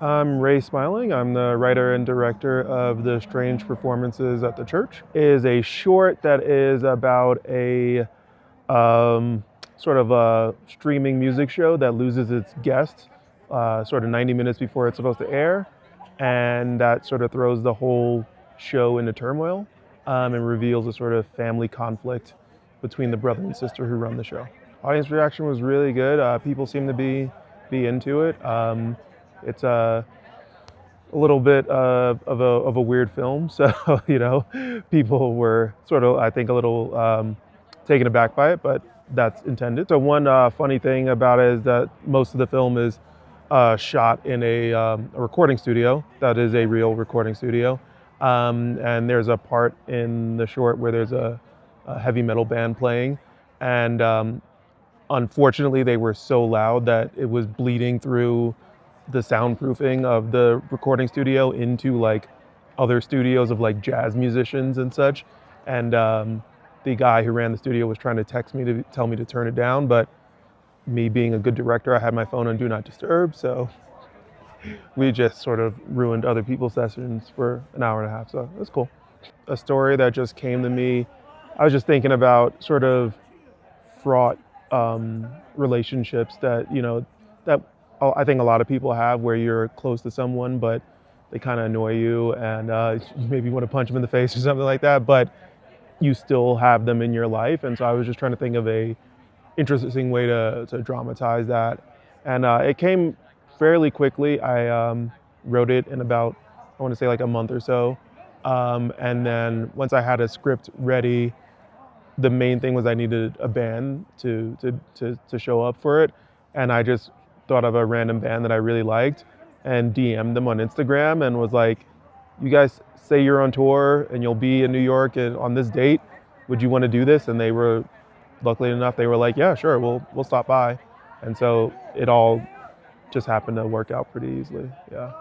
I'm Ray Smiling. I'm the writer and director of The Strange Performances at the Church. It is a short that is about a um, sort of a streaming music show that loses its guest sort of 90 minutes before it's supposed to air. And that sort of throws the whole show into turmoil and reveals a sort of family conflict between the brother and sister who run the show. Audience reaction was really good. People seem to be into it. It's a little bit of a weird film, so people were sort of, I think, a little taken aback by it, but that's intended. So one funny thing about it is that most of the film is shot in a recording studio. That is a real recording studio, and there's a part in the short where there's a heavy metal band playing, and unfortunately they were so loud that it was bleeding through the soundproofing of the recording studio into like other studios of like jazz musicians and such. And the guy who ran the studio was trying to text me to tell me to turn it down, but me being a good director, I had my phone on Do Not Disturb, so we just sort of ruined other people's sessions for an hour and a half. So it was cool. A story that just came to me. I was just thinking about sort of fraught relationships that that I think a lot of people have, where you're close to someone but they kind of annoy you, and you maybe want to punch them in the face or something like that, but you still have them in your life. And so I was just trying to think of a interesting way to dramatize that, and it came fairly quickly. I wrote it in about, I want to say, like a month or so, and then once I had a script ready, the main thing was I needed a band to show up for it, and I just thought of a random band that I really liked and DM'd them on Instagram and was like, "You guys say you're on tour and you'll be in New York and on this date. Would you want to do this?" And they were, luckily enough, they were like, "Yeah, sure, we'll stop by." And so it all just happened to work out pretty easily. Yeah.